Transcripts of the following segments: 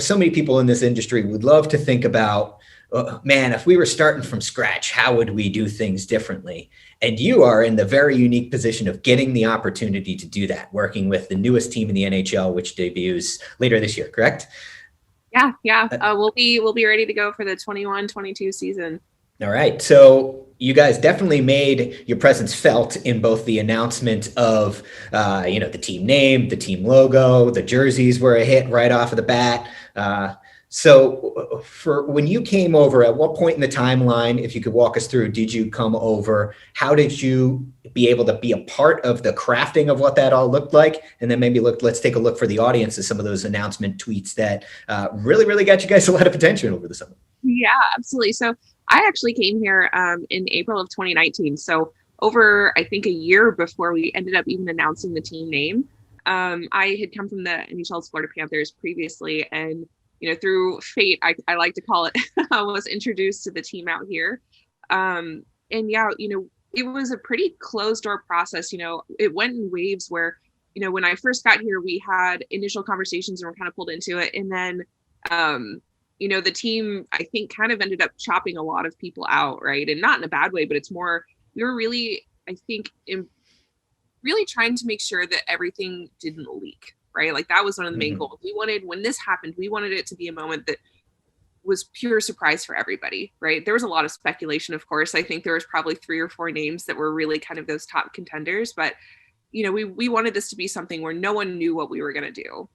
So many people in this industry would love to think about, man, if we were starting from scratch, how would we do things differently? And you are in the very unique position of getting the opportunity to do that, working with the newest team in the NHL, which debuts later this year, correct? Yeah. We'll be ready to go for the 21-22 season. All right. So you guys definitely made your presence felt in both the announcement of, the team name, the team logo, the jerseys were a hit right off of the bat. So for when you came over, at what point in the timeline, if you could walk us through, did you come over? How did you be able to be a part of the crafting of what that all looked like? And then maybe let's take a look for the audience at some of those announcement tweets that really, really got you guys a lot of attention over the summer. Yeah, absolutely. So I actually came here in April of 2019. So over, I think, a year before we ended up even announcing the team name. I had come from the NHL's Florida Panthers previously, and through fate, I like to call it, I was introduced to the team out here. And yeah, it was a pretty closed door process. It went in waves where, when I first got here, we had initial conversations and we're kind of pulled into it. And then, the team, I think, kind of ended up chopping a lot of people out, right? And not in a bad way, but it's more, we were really, I think, really trying to make sure that everything didn't leak, right? Like that was one of the main goals. We wanted, when this happened, we wanted it to be a moment that was pure surprise for everybody, right? There was a lot of speculation, of course. I think there was probably 3 or 4 names that were really kind of those top contenders, but we wanted this to be something where no one knew what we were going to do.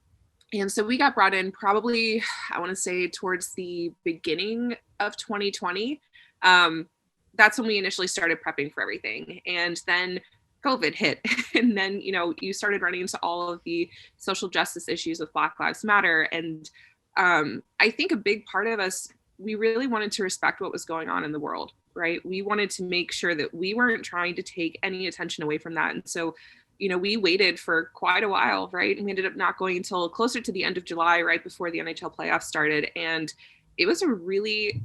And so we got brought in probably, I want to say, towards the beginning of 2020. That's when we initially started prepping for everything. And then COVID hit. And then, you started running into all of the social justice issues with Black Lives Matter. And I think a big part of us, we really wanted to respect what was going on in the world, right? We wanted to make sure that we weren't trying to take any attention away from that. And so, we waited for quite a while, right? And we ended up not going until closer to the end of July, right before the NHL playoffs started. And it was a really,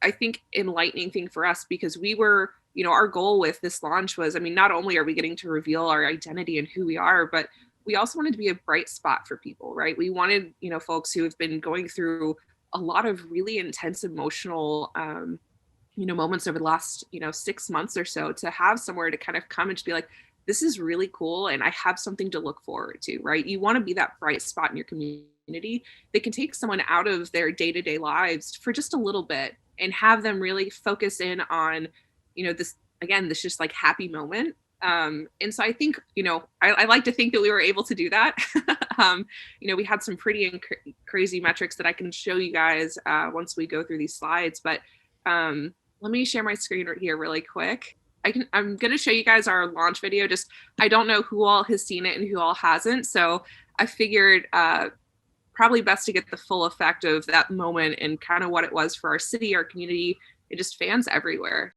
I think, enlightening thing for us, because we were, our goal with this launch was, not only are we getting to reveal our identity and who we are, but we also wanted to be a bright spot for people, right? We wanted, folks who have been going through a lot of really intense emotional, moments over the last, 6 months or so, to have somewhere to kind of come and to be like, this is really cool, and I have something to look forward to, right? You want to be that bright spot in your community that can take someone out of their day-to-day lives for just a little bit and have them really focus in on, this just like happy moment. And so I think, I like to think that we were able to do that. We had some pretty crazy metrics that I can show you guys once we go through these slides, but let me share my screen right here really quick. I'm going to show you guys our launch video. Just, I don't know who all has seen it and who all hasn't. So I figured probably best to get the full effect of that moment and kind of what it was for our city, our community, and just fans everywhere.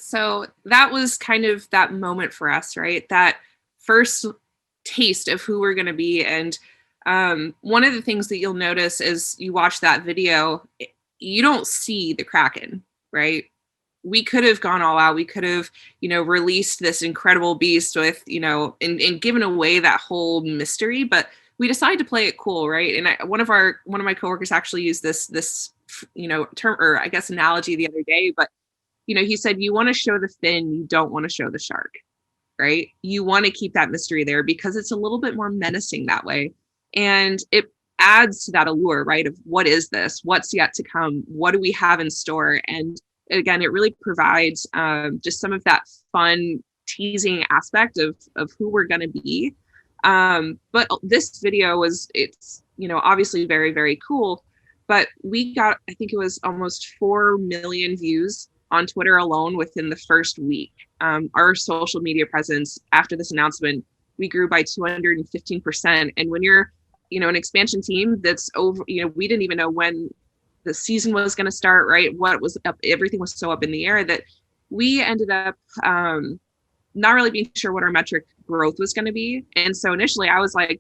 So that was kind of that moment for us, right? That first taste of who we're going to be. And one of the things that you'll notice as you watch that video, you don't see the Kraken, right? We could have gone all out. We could have, released this incredible beast with, and given away that whole mystery, but we decided to play it cool, right? And one of my coworkers actually used this term, or I guess analogy the other day, but he said, you want to show the fin, you don't want to show the shark, right? You want to keep that mystery there because it's a little bit more menacing that way. And it adds to that allure, right? Of what is this? What's yet to come? What do we have in store? And again, it really provides just some of that fun teasing aspect of who we're going to be. But this video it's obviously very, very cool, but we got, I think it was almost 4 million views on Twitter alone within the first week. Our social media presence after this announcement, we grew by 215%. And when you're, an expansion team that's over, we didn't even know when the season was going to start, right? What was up, everything was so up in the air that we ended up not really being sure what our metric growth was going to be. And so initially I was like,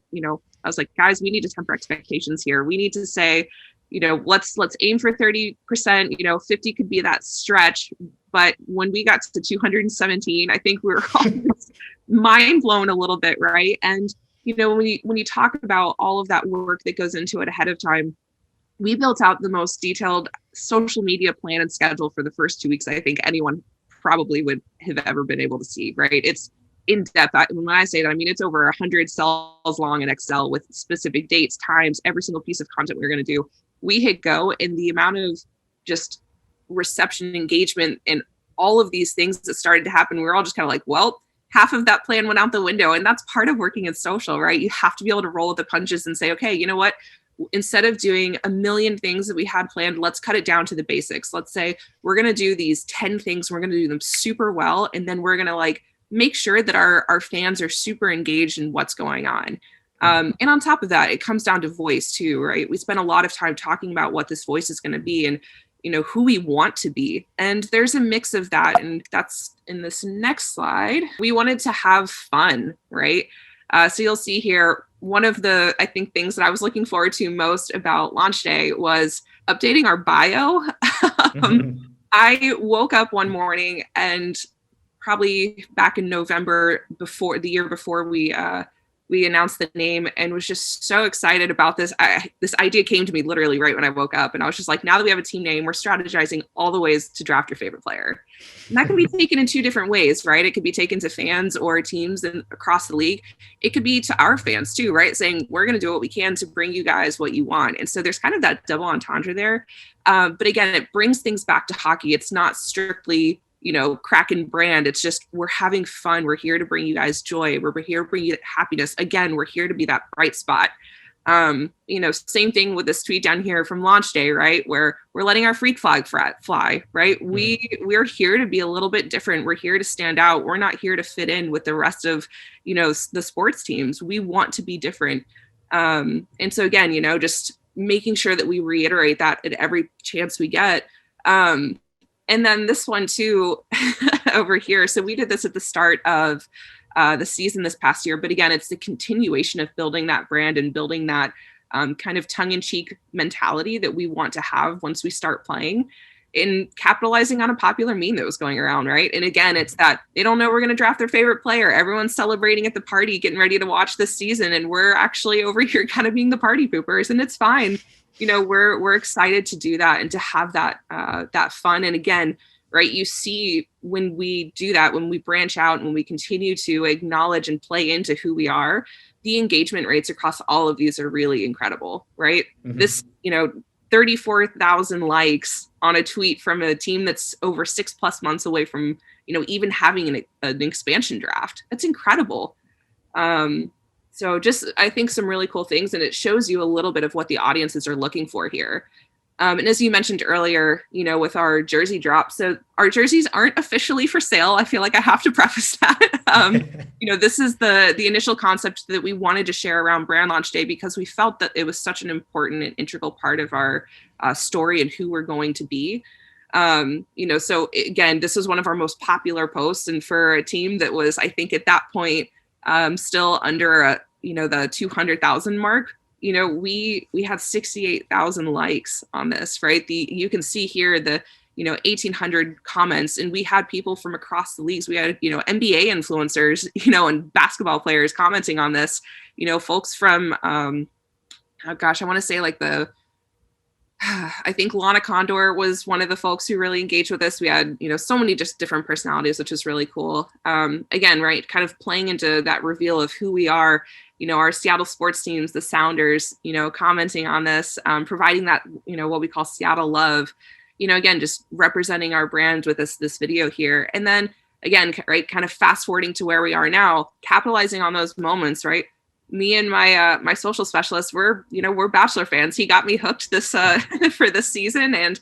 guys, we need to temper expectations here. We need to say, let's aim for 30%, 50 could be that stretch. But when we got to 217, I think we were all mind blown a little bit, right? And, when you talk about all of that work that goes into it ahead of time, we built out the most detailed social media plan and schedule for the first 2 weeks I think anyone probably would have ever been able to see, right? It's in depth. When I say that, I mean, it's over 100 cells long in Excel with specific dates, times, every single piece of content we're going to do. We hit go, and the amount of just reception, engagement, and all of these things that started to happen, we were all just kind of like, well, half of that plan went out the window. And that's part of working in social, right? You have to be able to roll with the punches and say, okay, you know what? Instead of doing a million things that we had planned, let's cut it down to the basics. Let's say we're going to do these 10 things. We're going to do them super well. And then we're going to make sure that our fans are super engaged in what's going on. And on top of that, it comes down to voice too, right? We spent a lot of time talking about what this voice is going to be and, who we want to be. And there's a mix of that. And that's in this next slide. We wanted to have fun, right? So you'll see here, one of the, I think, things that I was looking forward to most about launch day was updating our bio. I woke up one morning and probably back in November, before the year before we announced the name, and was just so excited about this. This idea came to me literally right when I woke up, and I was just like, now that we have a team name, we're strategizing all the ways to draft your favorite player. And that can be taken in 2 different ways, right? It could be taken to fans or teams across the league. It could be to our fans too, right? Saying we're going to do what we can to bring you guys what you want. And so there's kind of that double entendre there. But again, it brings things back to hockey. It's not strictly Kraken brand. It's just, we're having fun. We're here to bring you guys joy. We're here to bring you happiness. Again, we're here to be that bright spot. Same thing with this tweet down here from launch day, right? Where we're letting our freak flag fly, right? We're here to be a little bit different. We're here to stand out. We're not here to fit in with the rest of, the sports teams. We want to be different. And so again, just making sure that we reiterate that at every chance we get. And then this one too, over here. So we did this at the start of the season this past year, but again, it's the continuation of building that brand and building that kind of tongue-in-cheek mentality that we want to have once we start playing, in capitalizing on a popular meme that was going around, right? And again, it's that they don't know we're going to draft their favorite player. Everyone's celebrating at the party, getting ready to watch this season, and we're actually over here kind of being the party poopers, and it's fine. We're excited to do that and to have that fun. And again, right, you see when we do that, when we branch out and when we continue to acknowledge and play into who we are, the engagement rates across all of these are really incredible, right? Mm-hmm. This, 34,000 likes on a tweet from a team that's over 6+ months away from, even having an expansion draft. That's incredible. So just, I think, some really cool things, and it shows you a little bit of what the audiences are looking for here. And as you mentioned earlier, with our jersey drop, so our jerseys aren't officially for sale. I feel like I have to preface that. This is the initial concept that we wanted to share around brand launch day, because we felt that it was such an important and integral part of our story and who we're going to be. So again, this was one of our most popular posts, and for a team that was, I think at that point, still under the 200,000 mark, we had 68,000 likes on this, right? You can see here the 1,800 comments, and we had people from across the leagues. We had NBA influencers, and basketball players commenting on this. Folks from I want to say like the I think Lana Condor was one of the folks who really engaged with us. We had, so many just different personalities, which is really cool. Again, right, kind of playing into that reveal of who we are, our Seattle sports teams, the Sounders, commenting on this, providing that, what we call Seattle love, again, just representing our brand with this video here. And then again, right, kind of fast forwarding to where we are now, capitalizing on those moments, right? Me and my social specialist, we're Bachelor fans. He got me hooked this for this season. And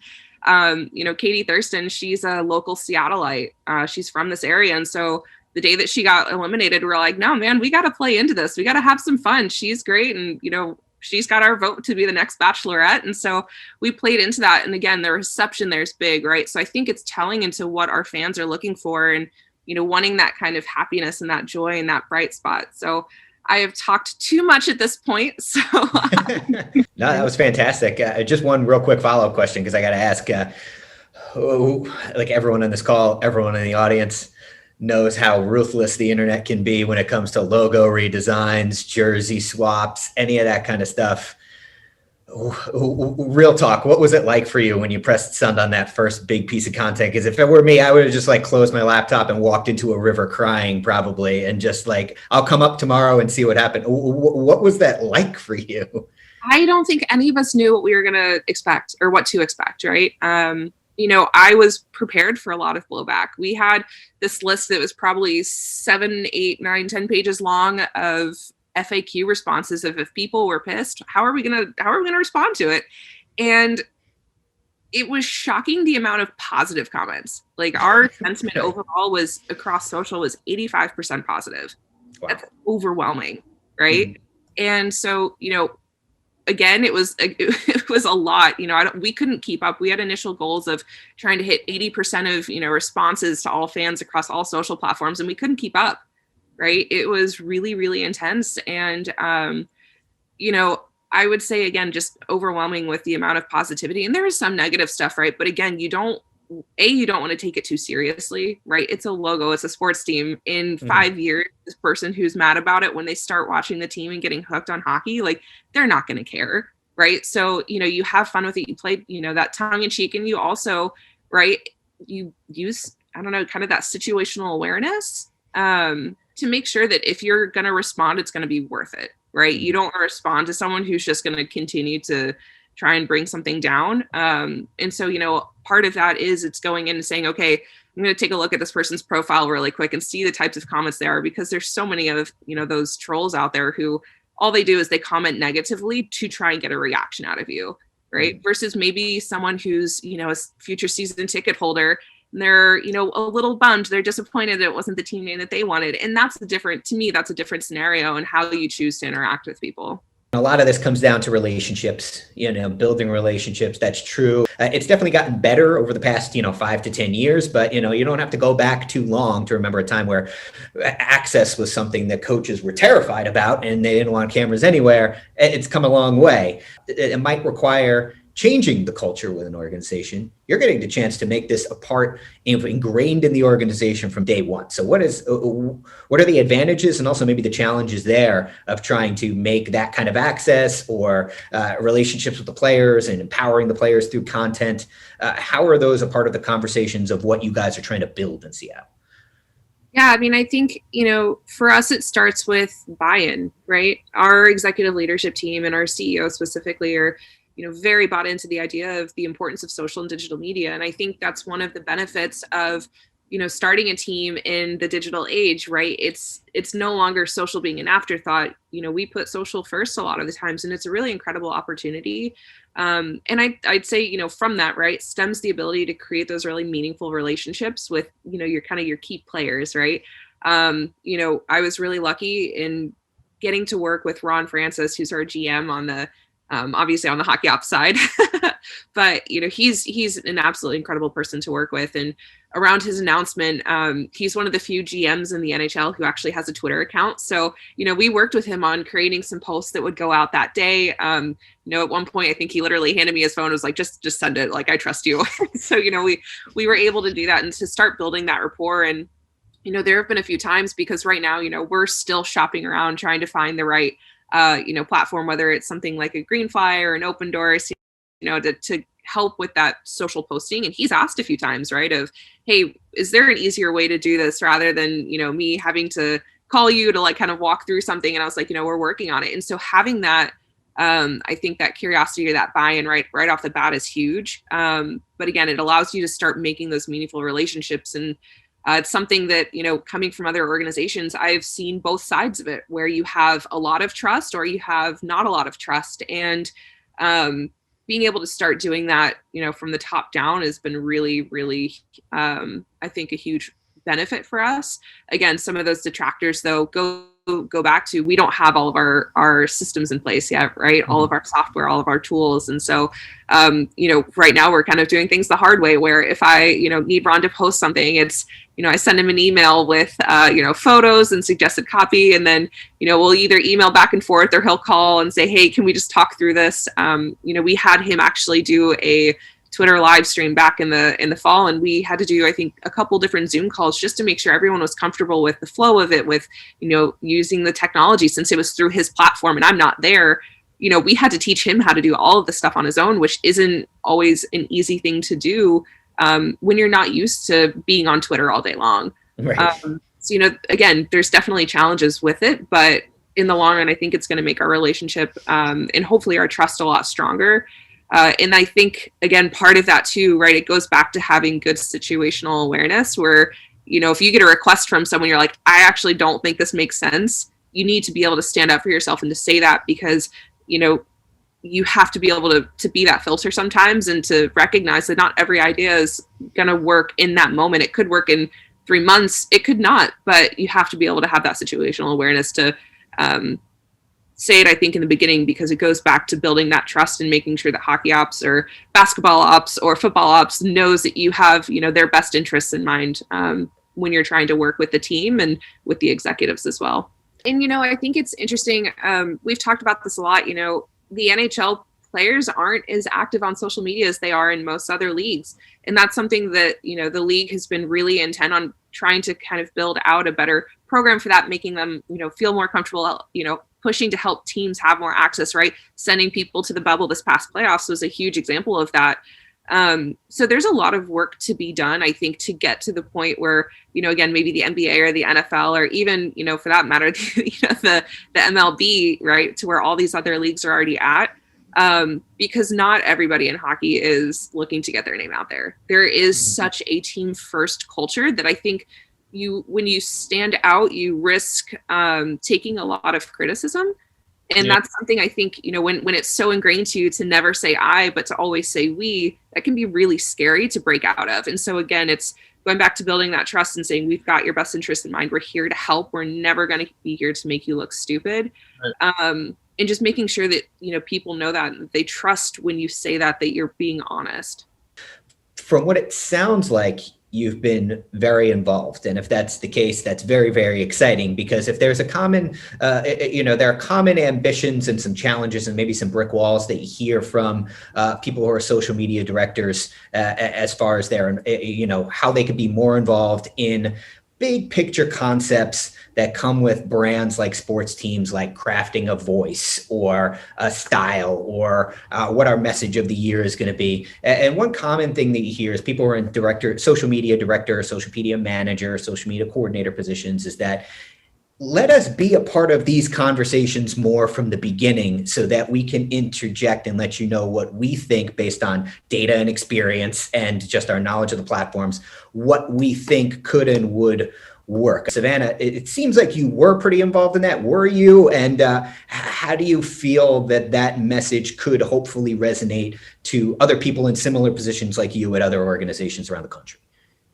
Katie Thurston, she's a local Seattleite. She's from this area. And so the day that she got eliminated, we're like, no, man, we got to play into this. We got to have some fun. She's great. And, she's got our vote to be the next Bachelorette. And so we played into that. And again, the reception there's big, right? So I think it's telling into what our fans are looking for and, wanting that kind of happiness and that joy and that bright spot. So I have talked too much at this point. So no, that was fantastic. Just one real quick follow-up question, because I got to ask, like everyone on this call, everyone in the audience knows how ruthless the internet can be when it comes to logo redesigns, jersey swaps, any of that kind of stuff. Real talk, what was it like for you when you pressed send on that first big piece of content? Because if it were me, I would have just like closed my laptop and walked into a river crying probably, and just like, I'll come up tomorrow and see what happened. What was that like for you? I don't think any of us knew what we were going to expect or what to expect, right? I was prepared for a lot of blowback. We had this list that was probably 7, 8, 9, 10 pages long of FAQ responses of if people were pissed, how are we gonna respond to it? And it was shocking the amount of positive comments. Like our sentiment overall was across social was 85% positive. Wow. That's overwhelming, right? Mm-hmm. And so, again, it was a lot. We couldn't keep up. We had initial goals of trying to hit 80% of responses to all fans across all social platforms, and we couldn't keep up. Right. It was really, really intense. And, I would say, again, just overwhelming with the amount of positivity. And there is some negative stuff. Right. But again, you don't want to take it too seriously. Right. It's a logo. It's a sports team. In 5 years, this person who's mad about it, when they start watching the team and getting hooked on hockey, like they're not going to care. Right. So, you have fun with it. You play, that tongue in cheek, and you also, right, you use, I don't know, kind of that situational awareness, to make sure that if you're going to respond, it's going to be worth it, right? You don't want to respond to someone who's just going to continue to try and bring something down. And so, part of that is it's going in and saying, okay, I'm going to take a look at this person's profile really quick and see the types of comments there are, because there's so many of, those trolls out there who all they do is they comment negatively to try and get a reaction out of you, right? Mm-hmm. Versus maybe someone who's, a future season ticket holder, and they're, a little bummed. They're disappointed that it wasn't the team name that they wanted. And that's a different scenario and how you choose to interact with people. A lot of this comes down to relationships, building relationships. That's true. It's definitely gotten better over the past, 5 to 10 years, but, you don't have to go back too long to remember a time where access was something that coaches were terrified about and they didn't want cameras anywhere. It's come a long way. It might require changing the culture with an organization. You're getting the chance to make this a part ingrained in the organization from day one. So what are the advantages and also maybe the challenges there of trying to make that kind of access or relationships with the players and empowering the players through content? How are those a part of the conversations of what you guys are trying to build in Seattle? Yeah, I mean, I think, for us, it starts with buy-in, right? Our executive leadership team and our CEO specifically are very bought into the idea of the importance of social and digital media. And I think that's one of the benefits of, starting a team in the digital age, right? It's no longer social being an afterthought. We put social first a lot of the times, and it's a really incredible opportunity. And I'd say, from that, right, stems the ability to create those really meaningful relationships with, your key players, right? I was really lucky in getting to work with Ron Francis, who's our GM on the obviously on the hockey ops side, but he's an absolutely incredible person to work with. And around his announcement, he's one of the few GMs in the NHL who actually has a Twitter account. So we worked with him on creating some posts that would go out that day. At one point, I think he literally handed me his phone and was like, just send it. Like, I trust you. So we were able to do that and to start building that rapport. And there have been a few times, because right now we're still shopping around trying to find the right platform, whether it's something like a Greenfly or an Open Door, to help with that social posting. And he's asked a few times, right, of, hey, is there an easier way to do this rather than, me having to call you to like kind of walk through something? And I was like, we're working on it. And so having that, I think that curiosity or that buy-in right off the bat is huge. But again, it allows you to start making those meaningful relationships. And it's something that, coming from other organizations, I've seen both sides of it, where you have a lot of trust or you have not a lot of trust. And being able to start doing that, from the top down has been really, really, I think, a huge benefit for us. Again, some of those detractors, though, go back to, we don't have all of our systems in place yet, right? All of our software, all of our tools. And so, right now we're kind of doing things the hard way, where if I, need Ron to post something, it's, I send him an email with, photos and suggested copy. And then, we'll either email back and forth or he'll call and say, hey, can we just talk through this? We had him actually do a Twitter live stream back in the fall, and we had to do, I think, a couple different Zoom calls just to make sure everyone was comfortable with the flow of it, with using the technology, since it was through his platform and I'm not there. We had to teach him how to do all of the stuff on his own, which isn't always an easy thing to do when you're not used to being on Twitter all day long. Right. So again, there's definitely challenges with it, but in the long run, I think it's going to make our relationship and hopefully our trust a lot stronger. And I think, again, part of that too, right, it goes back to having good situational awareness, where, if you get a request from someone, you're like, I actually don't think this makes sense. You need to be able to stand up for yourself and to say that, because, you have to be able to be that filter sometimes, and to recognize that not every idea is going to work in that moment. It could work in 3 months. It could not, but you have to be able to have that situational awareness to, say it, I think, in the beginning, because it goes back to building that trust and making sure that hockey ops or basketball ops or football ops knows that you have, their best interests in mind when you're trying to work with the team and with the executives as well. And, I think it's interesting. We've talked about this a lot. The NHL players aren't as active on social media as they are in most other leagues. And that's something that, the league has been really intent on trying to kind of build out a better program for that, making them, feel more comfortable, pushing to help teams have more access, right? Sending people to the bubble this past playoffs was a huge example of that. So there's a lot of work to be done, I think, to get to the point where, again, maybe the NBA or the NFL, or even, for that matter, the MLB, right, to where all these other leagues are already at. Because not everybody in hockey is looking to get their name out there. There is such a team first culture that I think when you stand out, you risk taking a lot of criticism. And that's something I think, when it's so ingrained to you to never say I, but to always say we, that can be really scary to break out of. And so again, it's going back to building that trust and saying, we've got your best interest in mind. We're here to help. We're never going to be here to make you look stupid. Right. And just making sure that, people know that they trust when you say that you're being honest. From what it sounds like, you've been very involved. And if that's the case, that's very, very exciting, because if there's a common, there are common ambitions and some challenges and maybe some brick walls that you hear from people who are social media directors as far as their, how they could be more involved in big picture concepts that come with brands like sports teams, like crafting a voice or a style or what our message of the year is going to be. And one common thing that you hear is people who are in social media director, social media manager, social media coordinator positions is that, let us be a part of these conversations more from the beginning so that we can interject and let you know what we think based on data and experience and just our knowledge of the platforms, what we think could and would work. Savannah, it seems like you were pretty involved in that. Were you? And how do you feel that message could hopefully resonate to other people in similar positions like you at other organizations around the country?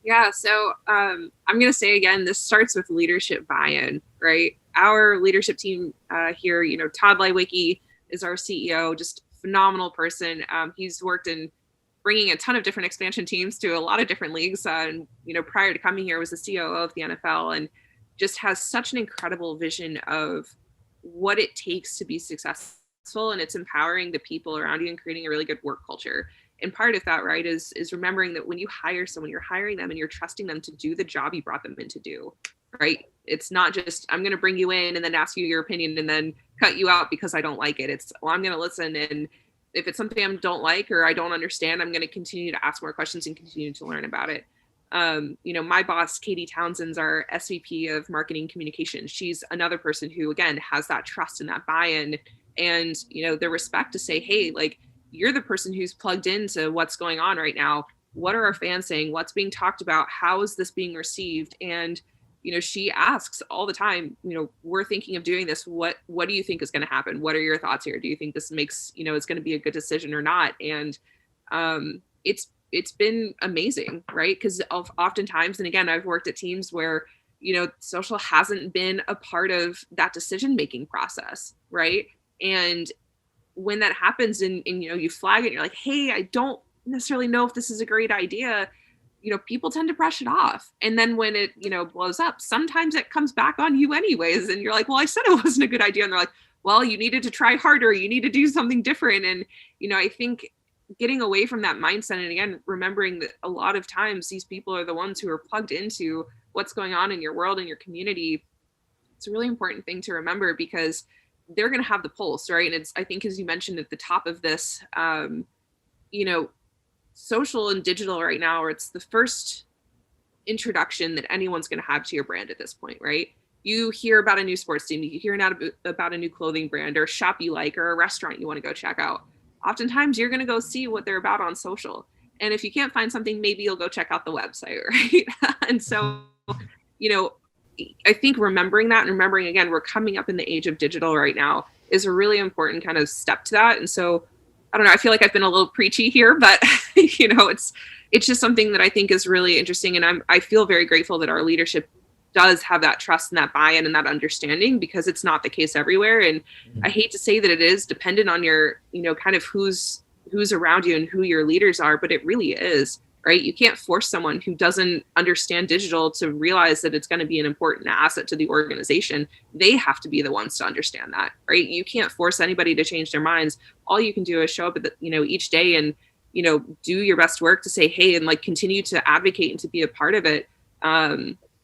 Yeah, so I'm going to say again, this starts with leadership buy-in, right? Our leadership team here, Todd Leiweke is our CEO, just phenomenal person. He's worked in bringing a ton of different expansion teams to a lot of different leagues. And, prior to coming here was the COO of the NFL, and just has such an incredible vision of what it takes to be successful. And it's empowering the people around you and creating a really good work culture. And part of that, right, is remembering that when you hire someone, you're hiring them and you're trusting them to do the job you brought them in to do, right? It's not just, I'm going to bring you in and then ask you your opinion and then cut you out because I don't like it. It's, well, I'm going to listen and if it's something I don't like or I don't understand, I'm going to continue to ask more questions and continue to learn about it. My boss, Katie Townsend's our SVP of marketing communications. She's another person who, again, has that trust and that buy-in and, the respect to say, hey, like, you're the person who's plugged into what's going on right now. What are our fans saying? What's being talked about? How is this being received? And, she asks all the time, we're thinking of doing this. What do you think is going to happen? What are your thoughts here? Do you think this makes, it's going to be a good decision or not? And it's been amazing, right? Because oftentimes, and again, I've worked at teams where, social hasn't been a part of that decision-making process, right? And when that happens and you flag it, you're like, hey, I don't necessarily know if this is a great idea. People tend to brush it off. And then when it, blows up, sometimes it comes back on you anyways. And you're like, well, I said it wasn't a good idea. And they're like, well, you needed to try harder. You need to do something different. And, I think getting away from that mindset, and again, remembering that a lot of times these people are the ones who are plugged into what's going on in your world and your community. It's a really important thing to remember because they're going to have the pulse, right? And it's, I think, as you mentioned at the top of this, social and digital right now, or it's the first introduction that anyone's going to have to your brand at this point, right? You hear about a new sports team, you hear about a new clothing brand or a shop you like or a restaurant you want to go check out. Oftentimes you're going to go see what they're about on social. And if you can't find something, maybe you'll go check out the website, right? And so, I think remembering that and remembering, again, we're coming up in the age of digital right now is a really important kind of step to that. And so, I don't know, I feel like I've been a little preachy here, but it's just something that I think is really interesting. And I feel very grateful that our leadership does have that trust and that buy-in and that understanding, because it's not the case everywhere. And I hate to say that it is dependent on your, kind of who's around you and who your leaders are, but it really is, right? You can't force someone who doesn't understand digital to realize that it's going to be an important asset to the organization. They have to be the ones to understand that, right? You can't force anybody to change their minds. All you can do is show up at each day and, do your best work to say, hey, and like continue to advocate and to be a part of it.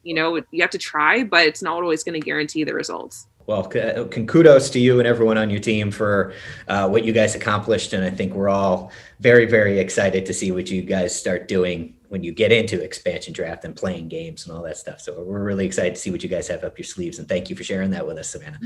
You have to try, but it's not always going to guarantee the results. Well, kudos to you and everyone on your team for what you guys accomplished. And I think we're all very, very excited to see what you guys start doing when you get into expansion draft and playing games and all that stuff. So we're really excited to see what you guys have up your sleeves. And thank you for sharing that with us, Savannah.